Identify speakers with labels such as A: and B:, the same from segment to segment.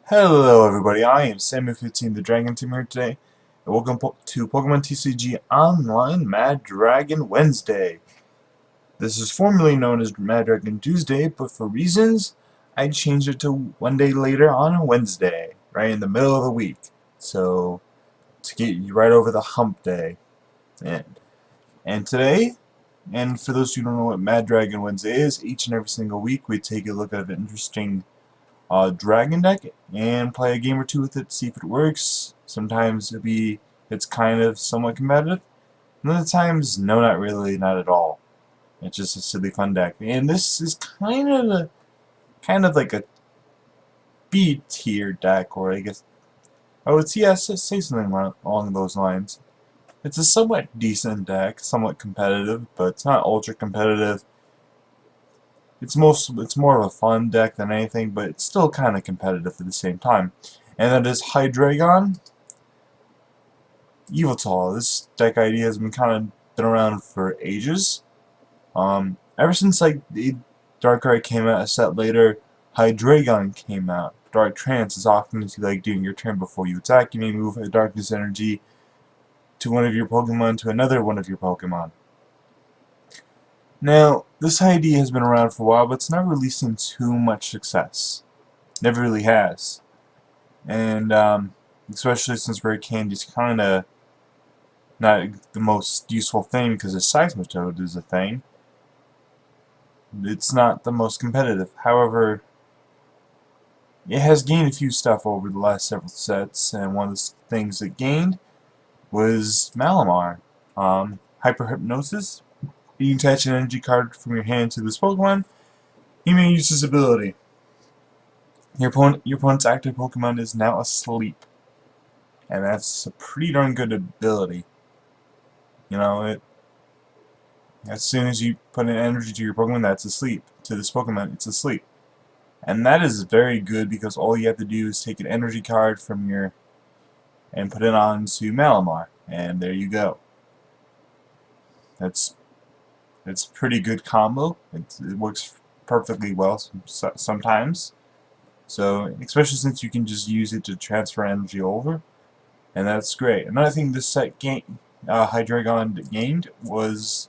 A: Hello everybody, I am Sammy15, the Dragon Team here today, and welcome to Pokemon TCG Online Mad Dragon Wednesday. This is formerly known as Mad Dragon Tuesday, but for reasons, I changed it to one day later on a Wednesday, right in the middle of the week. So, to get you right over the hump day. And today, and for those who don't know what Mad Dragon Wednesday is, each and every single week we take a look at an interesting dragon deck and play a game or two with it, see if it works. Sometimes it's kind of somewhat competitive, and other times no, not really, not at all. It's just a silly fun deck. And this is kind of like a B tier deck, or I guess I would say something along those lines. It's a somewhat decent deck, somewhat competitive, but it's not ultra competitive. It's more of a fun deck than anything, but it's still kind of competitive at the same time. And that is Hydreigon, Yveltal. This deck idea has been around for ages. Ever since like the Darkrai came out a set later, Hydreigon came out. Dark Trance is often as you like doing your turn before you attack. You may move a Darkness Energy to one of your Pokemon to another one of your Pokemon. Now, this idea has been around for a while, but it's never really seen too much success. Never really has. And, especially since Rare Candy's kinda not the most useful thing because the Seismitoad is a thing, it's not the most competitive. However, it has gained a few stuff over the last several sets, and one of the things it gained was Malamar. Hyper-Hypnosis. You can attach an energy card from your hand to this Pokemon. You may use this ability. Your opponent's active Pokemon is now asleep. And that's a pretty darn good ability. You know, as soon as you put an energy to your Pokemon that's asleep, to this Pokemon, it's asleep. And that is very good because all you have to do is take an energy card from your and put it onto Malamar. And there you go. It's a pretty good combo. It works perfectly well sometimes. So, especially since you can just use it to transfer energy over. And that's great. Another thing this set Hydreigon gained was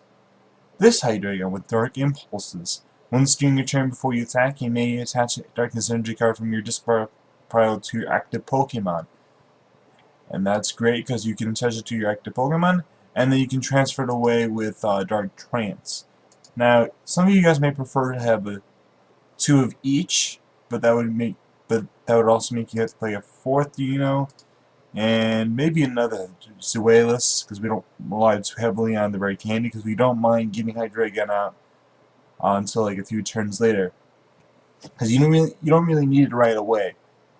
A: this Hydreigon with Dark Impulses. Once during your turn before you attack, you may attach a Darkness Energy card from your discard pile to your active Pokemon. And that's great because you can attach it to your active Pokemon, and then you can transfer it away with Dark Trance. Now, some of you guys may prefer to have two of each, but that would also make you have to play a fourth Dino, and maybe another Zuelis, because we don't rely too heavily on the Rare Candy, because we don't mind getting Hydreigon out until like a few turns later, because you don't really need it right away,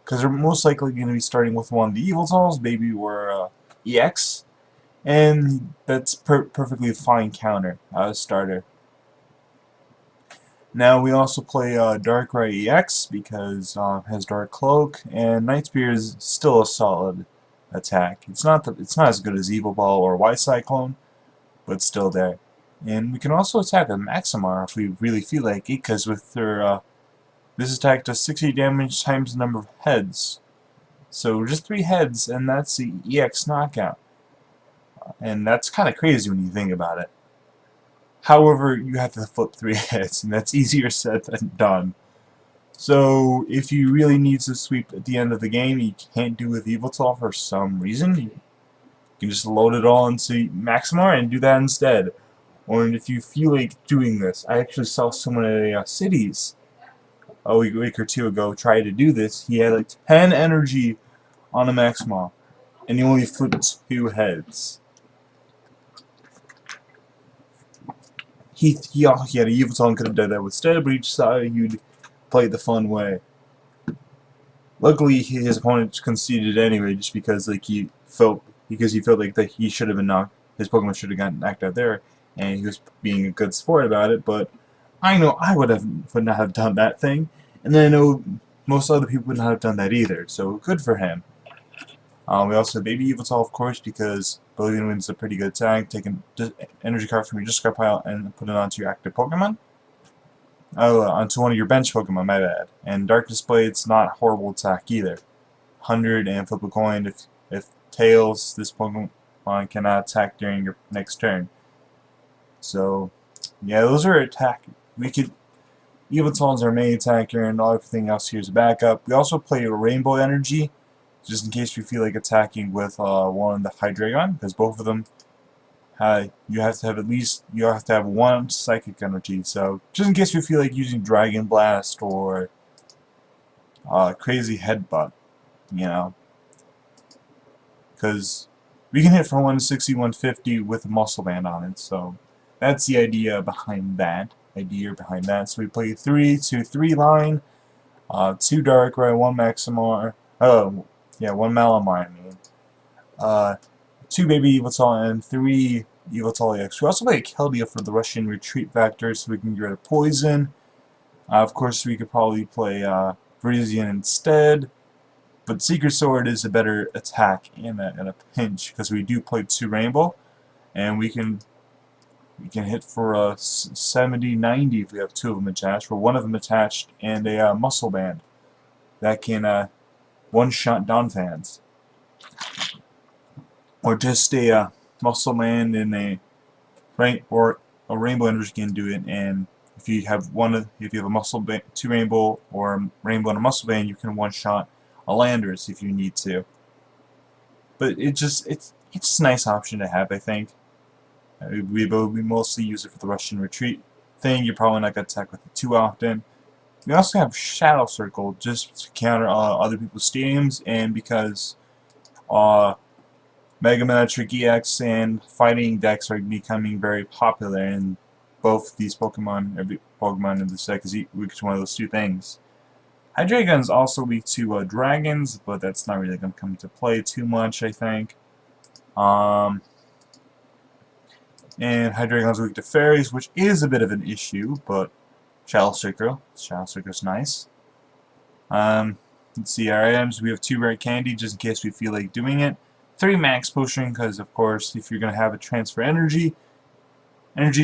A: because they're most likely going to be starting with one of the Yveltals, maybe or EX. And that's perfectly fine counter starter. Now we also play Darkrai EX because it has Dark Cloak, and Night Spear is still a solid attack. It's not as good as Yveltal or White Cyclone, but it's still there. And we can also attack with Maximar if we really feel like it, because with their this attack does 60 damage times the number of heads. So just 3 heads, and that's the EX knockout. And that's kind of crazy when you think about it. However, you have to flip 3 heads, and that's easier said than done. So, if you really need to sweep at the end of the game, you can't do with Yveltal for some reason, you can just load it all into Maximar and do that instead. Or if you feel like doing this, I actually saw someone at Cities a week or two ago try to do this. He had like 10 energy on a Maximar, and he only flipped 2 heads. He had a Yveltal and could have done that instead, but he decided he'd play it the fun way. Luckily, his opponent conceded anyway, just because like he felt like that he should have been his Pokemon should have gotten knocked out there, and he was being a good sport about it. But I know I would not have done that thing, and then I know most other people would not have done that either. So good for him. We also have Baby Yveltal, of course, because Bolivian Wind's a pretty good attack. Take an energy card from your discard pile and put it onto your active Pokemon. Oh, onto one of your bench Pokemon, my bad. And Darkness Blade's not a horrible attack either. 100 and flip a coin. If tails, this Pokemon cannot attack during your next turn. So, yeah, those are attack. We could Yveltal's our main attacker, and everything else here is a backup. We also play a Rainbow Energy, just in case we feel like attacking with one of the Hydreigon, because both of them, you have to have one Psychic Energy. So just in case we feel like using Dragon Blast or Crazy Headbutt, you know, because we can hit for 160, 150 with a Muscle Band on it. So that's the idea behind that. So we play 3-2-3 line, 2 Darkrai, 1 Maximar, one Malamar, I mean. 2 Baby Yveltal and 3 Yveltal EX. We also play a Keldeo for the Russian retreat factor so we can get rid of poison. Of course, we could probably play Virizion instead, but Secret Sword is a better attack in a pinch because we do play 2 Rainbow, and we can hit for 70, 90 if we have 2 of them attached, or 1 of them attached, and a Muscle Band that can one-shot Donphans. Or just a Muscle Band and a Rainbow Energy can do it, and if you have a Muscle Band, 2 Rainbow, or a Rainbow and a Muscle Band, you can one-shot a Landorus if you need to. But it's a nice option to have, I think. We mostly use it for the Russian retreat thing. You're probably not going to attack with it too often. We also have Shadow Circle just to counter other people's stadiums, and because Mega Man Trick EX and fighting decks are becoming very popular, and both these Pokemon, every Pokemon in this deck is weak to one of those 2 things. Hydreigon is also weak to dragons, but that's not really going to come into play too much, I think. And Hydreigon's weak to fairies, which is a bit of an issue, but Shadow Circle's nice. Let's see our items. We have 2 Rare Candy, just in case we feel like doing it. 3 Max Potion, because of course, if you're going to have a transfer energy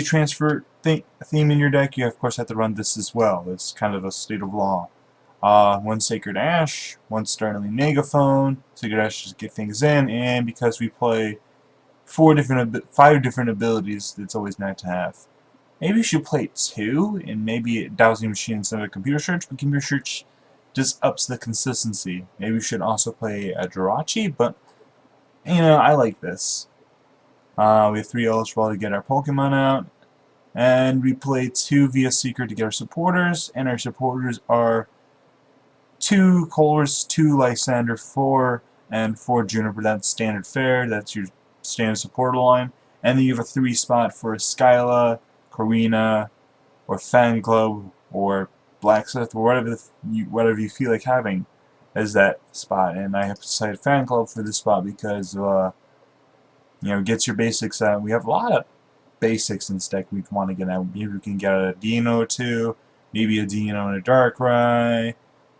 A: transfer theme in your deck, you of course have to run this as well. It's kind of a state of law. 1 Sacred Ash, 1 Startling Megaphone. Sacred Ash just get things in, and because we play 5 different abilities, it's always nice to have. Maybe we should play 2, and maybe Dowsing Machine instead of Computer Search, but Computer Search just ups the consistency. Maybe we should also play a Jirachi, but, you know, I like this. We have 3 eligible to get our Pokemon out, and we play 2 via Secret to get our supporters, and our supporters are 2 Colress, 2 Lysander, 4, and 4 Juniper. That's standard fare, that's your standard supporter line. And then you have a 3 spot for Skyla, Karina, or Fan Club, or Blacksmith, or whatever you feel like having as that spot. And I have decided Fan Club for this spot because, you know, gets your basics out. We have a lot of basics in this deck we want to get out. Maybe we can get a Dino or 2, maybe a Dino and a Darkrai,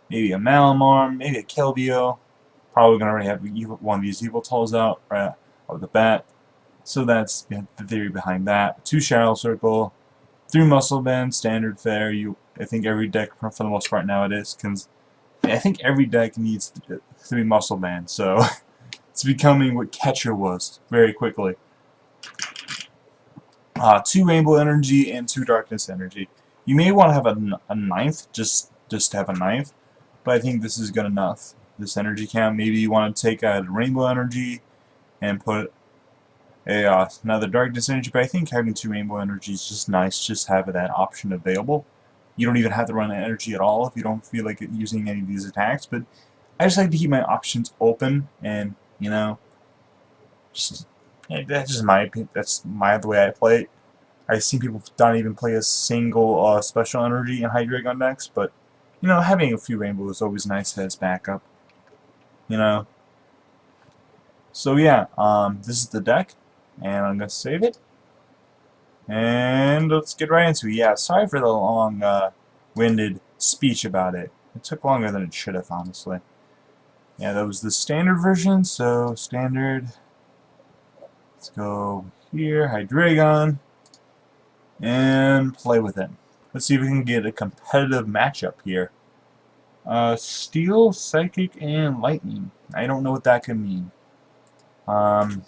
A: maybe a Malamar, maybe a Keldeo. Probably going to already have one of these Yveltals out right off the bat. So that's the theory behind that. 2 Shadow Circle, 3 Muscle Band, standard fare. I think every deck, for the most part nowadays, I think every deck needs 3 Muscle Bands. So it's becoming what Catcher was very quickly. 2 Rainbow Energy and 2 Darkness Energy. You may want to have a 9th, just to have a 9th, but I think this is good enough. This energy count. Maybe you want to take a Rainbow Energy and put another Darkness Energy, but I think having 2 Rainbow Energies is just nice, just have that option available. You don't even have to run an energy at all if you don't feel like using any of these attacks, but I just like to keep my options open, and, you know, that's just my opinion. That's the way I play it. I've seen people not even play a single special energy in Hydreigon decks, but, you know, having a few rainbows is always nice as backup, you know. So yeah, this is the deck, and I'm going to save it. And let's get right into it. Yeah, sorry for the long-winded speech about it. It took longer than it should have, honestly. Yeah, that was the standard version, so standard. Let's go here, Hydreigon, and play with it. Let's see if we can get a competitive matchup here. Steel, Psychic, and Lightning. I don't know what that could mean. I'm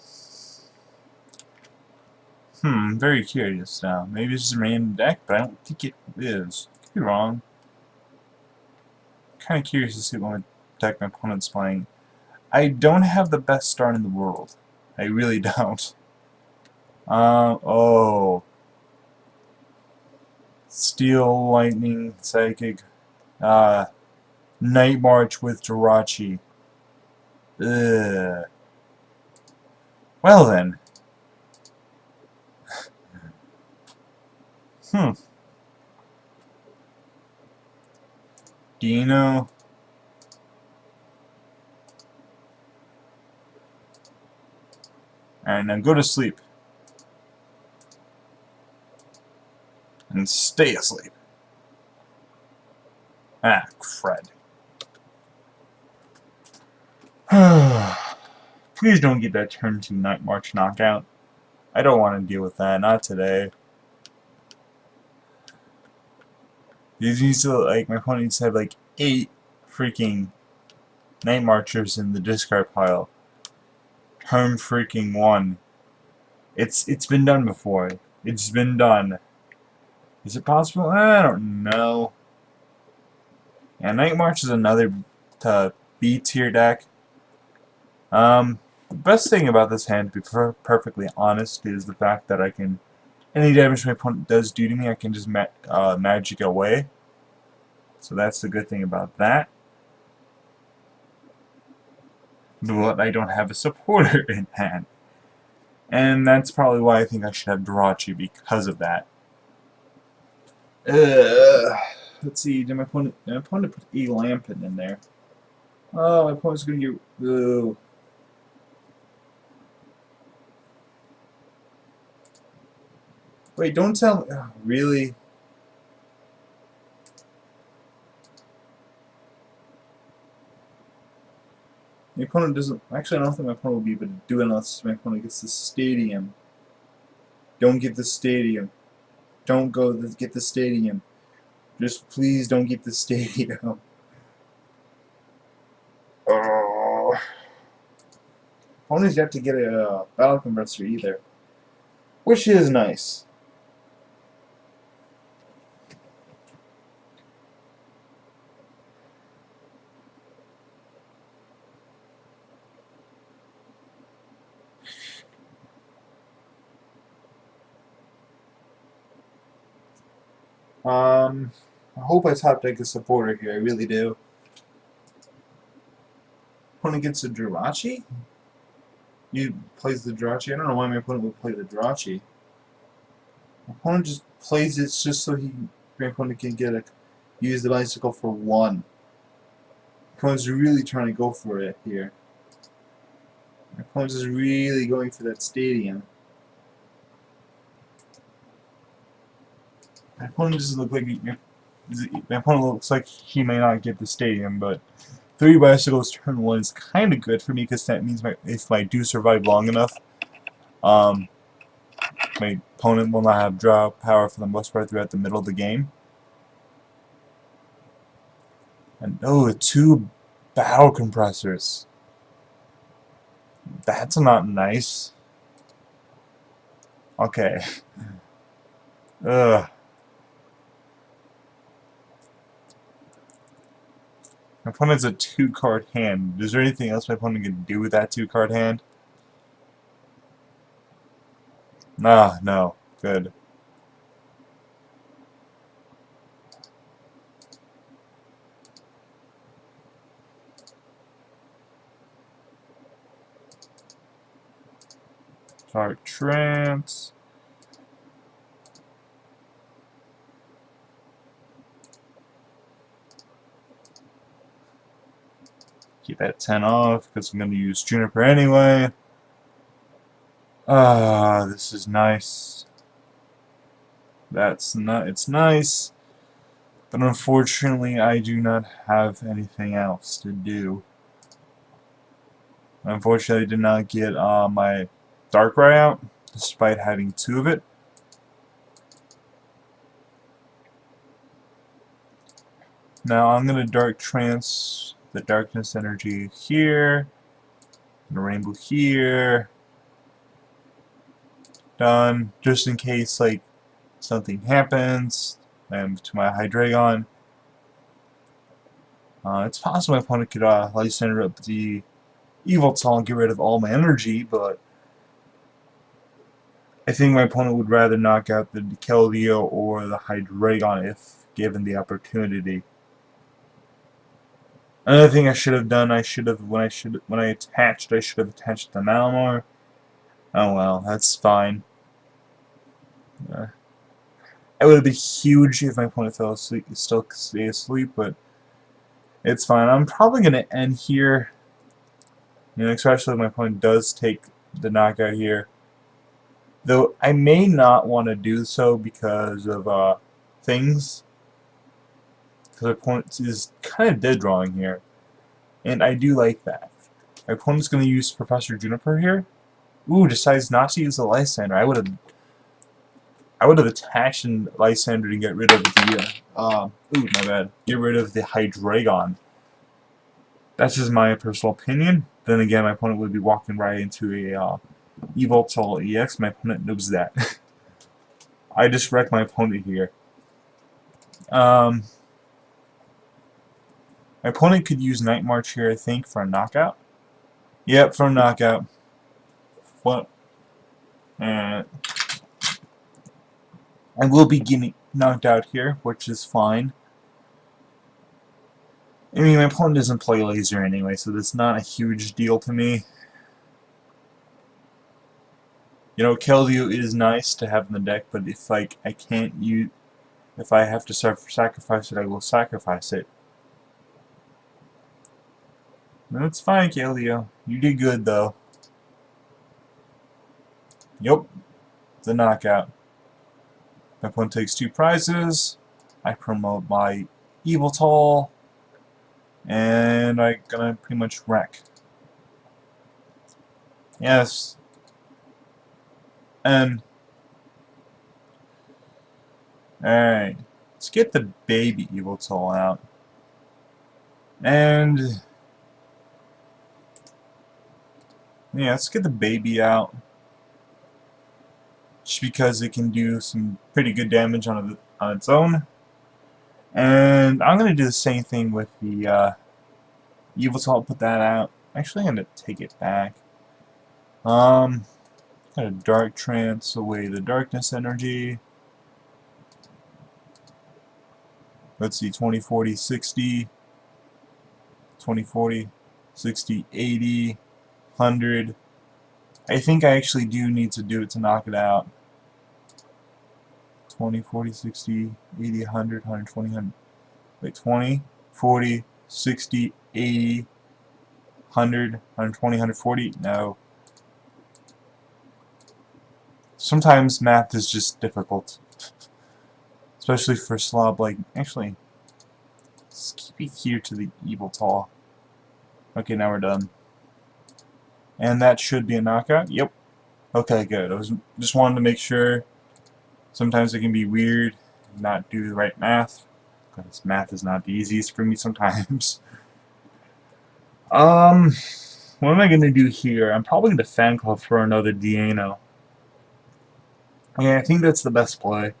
A: very curious now. Maybe it's just a random deck, but I don't think it is. Could be wrong. Kind of curious to see what deck my opponent's playing. I don't have the best start in the world. I really don't. Oh. Steel, Lightning, Psychic, Night March with Jirachi. Ugh. Well then. Dino. Alright, now go to sleep. And stay asleep. Ah, crud. Please don't get that turn 2 Night March knockout. I don't want to deal with that, not today. These used to, like, my opponent used to have like 8 freaking Night Marchers in the discard pile. Turn freaking 1. It's been done before. It's been done. Is it possible? I don't know. Yeah, Night March is another B tier deck. The best thing about this hand, to be perfectly honest, is the fact that I can, any damage my opponent does do to me, I can just magic it away. So that's the good thing about that. But I don't have a supporter in hand. And that's probably why I think I should have Jirachi, because of that. Let's see, did my opponent put E Lampin in there? Oh, my opponent's gonna get... Ugh. Wait, don't tell me... Oh, really? My opponent doesn't... Actually, I don't think my opponent will be able to do it unless my opponent gets the stadium. Don't get the stadium. Don't go get the stadium. Just please don't get the stadium. Oh. Opponents have to get a battle compressor either. Which is nice. I hope I top deck a supporter here, I really do. Opponent gets a Jirachi? He plays the Jirachi? I don't know why my opponent would play the Jirachi. My opponent just plays it just so my opponent can use the bicycle for 1. My opponent's really trying to go for it here. My opponent is really going for that stadium. My opponent doesn't look like my opponent looks like he may not get the stadium, but 3 bicycles turn 1 is kind of good for me because that means if I do survive long enough, my opponent will not have draw power for the most part throughout the middle of the game. And oh, 2 battle compressors. That's not nice. Okay. Ugh. My opponent's a 2-card hand. Is there anything else my opponent can do with that 2-card hand? Ah, no. Good. Dark Trance. Keep that 10 off because I'm going to use Juniper anyway. This is nice. It's nice. But unfortunately, I do not have anything else to do. Unfortunately, I did not get my Darkrai out, despite having 2 of it. Now I'm gonna dark trance the darkness energy here, and a rainbow here. Done. Just in case like something happens to my Hydreigon. It's possible my opponent could Lysander up the Yveltal and get rid of all my energy, but I think my opponent would rather knock out the Keldeo or the Hydreigon if given the opportunity. Another thing I should have done, when I attached the Malamar. Oh well, that's fine. It would have been huge if my opponent fell asleep, still stay asleep, but it's fine. I'm probably gonna end here. Especially if my opponent does take the knockout here. Though I may not want to do so because of things. Because my opponent is kind of dead drawing here. And I do like that. My opponent's going to use Professor Juniper here. Ooh, decides not to use the Lysander. I would have attached Lysander to get rid of the ooh, my bad. Get rid of the Hydreigon. That's just my personal opinion. Then again, my opponent would be walking right into a Yveltal EX. My opponent knows that. I just wrecked my opponent here. My opponent could use Night March here, I think, for a knockout. Yep, for a knockout. What? I will be getting knocked out here, which is fine. I mean, my opponent doesn't play laser anyway, so that's not a huge deal to me. Keldeo is nice to have in the deck, but if I can't use, if I have to sacrifice it, I will sacrifice it. That's fine, Keldeo. You did good though. Yep, the knockout. My opponent takes 2 prizes. I promote my Yveltal, and I'm gonna pretty much wreck. Yes. And alright, let's get the baby Yveltal out. And yeah, let's get the baby out. Just because it can do some pretty good damage on its own. And I'm gonna do the same thing with the Yveltal. Put that out. Actually, I'm gonna take it back. Gonna dark trance away the darkness energy. Let's see, 20, 40, 60, 20, 40, 60, 80, 100. I think I actually do need to do it to knock it out. 20, 40, 60, 80, 100, 120, 100. Wait, 20, 40, 60, 80, 100, 120, 140. No. Sometimes math is just difficult. Especially for slob like... Actually, let's keep it here to the Yveltal. Okay, now we're done. And that should be a knockout. Yep. Okay, good. I just wanted to make sure. Sometimes it can be weird, not do the right math, because math is not the easiest for me sometimes. What am I gonna do here? I'm probably gonna fan club for another Diano. Yeah, I think that's the best play.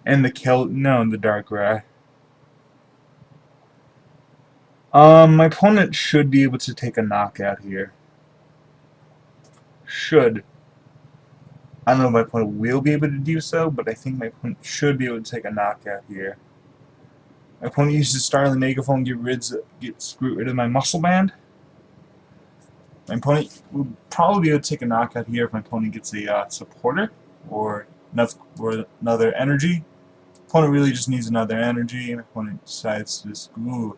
A: And the Dark Ray. My opponent should be able to take a knockout here. Should. I don't know if my opponent will be able to do so, but I think my opponent should be able to take a knockout here. My opponent uses Starling Megaphone to get rid of my Muscle Band. My opponent would probably be able to take a knockout here if my opponent gets a supporter or another energy. My opponent really just needs another energy. My opponent decides to just, ooh.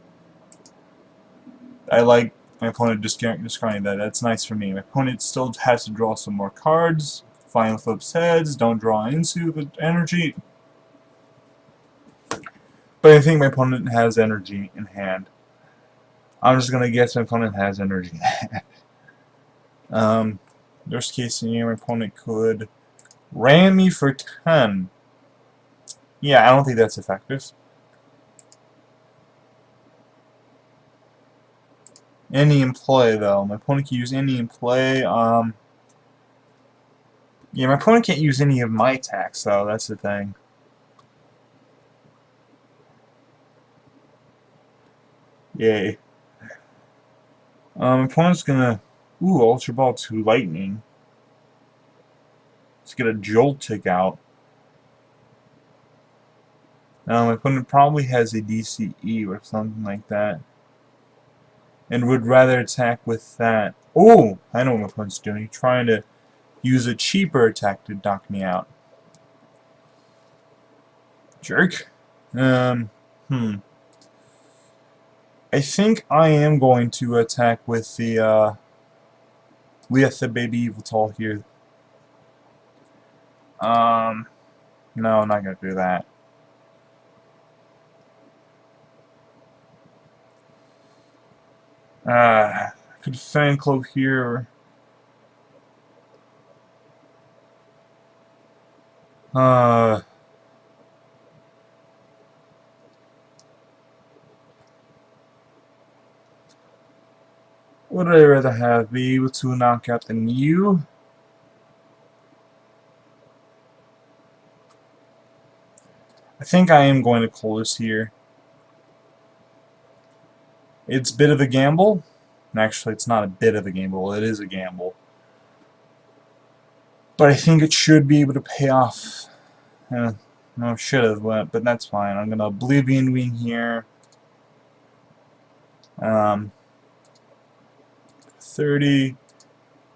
A: I like my opponent discarding that. That's nice for me. My opponent still has to draw some more cards. Final flips heads, don't draw into the energy. But I think my opponent has energy in hand. I'm just gonna guess my opponent has energy in hand. Worst case scenario, my opponent could ram me for 10. Yeah, I don't think that's effective. any in play, though. My opponent can use any in play. Yeah, my opponent can't use any of my attacks, though. That's the thing. Yay. My opponent's gonna... Ooh, Ultra Ball 2 Lightning. Let's get a Joltik out. Now, my opponent probably has a DCE or something like that. And would rather attack with that. Oh! I know what my opponent's doing. He's trying to use a cheaper attack to knock me out. Jerk. I think I am going to attack with the, baby Yveltal here. No, I'm not gonna do that. I could Fan Cloak here. Would I rather have be able to knock out than you? I think I am going to Colors here. It's a bit of a gamble. Actually, it's not a bit of a gamble. It is a gamble. But I think it should be able to pay off. No, should have, but that's fine. I'm gonna Oblivion Wing here. 30.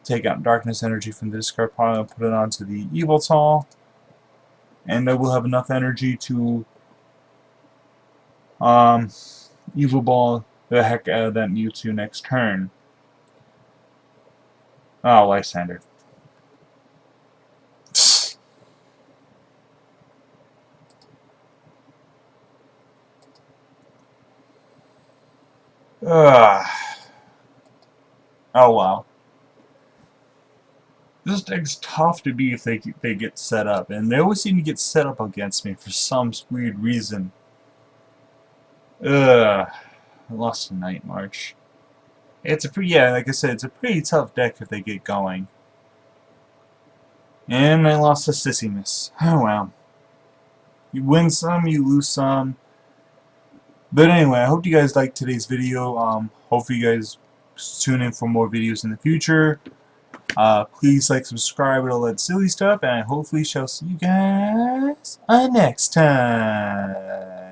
A: Take out Darkness Energy from the discard pile and put it onto the Yveltal. And I will have enough energy to Evil Ball the heck out of that Mewtwo next turn. Oh, Lysander. Oh wow. This deck's tough to beat if they get set up, and they always seem to get set up against me for some weird reason. I lost to Night March. It's a pretty, yeah, like I said, it's a pretty tough deck if they get going. And I lost to Sissymis. Oh well. You win some, you lose some. But anyway, I hope you guys liked today's video. Hopefully you guys tune in for more videos in the future. Please like, subscribe, and all that silly stuff, and I hopefully shall see you guys next time.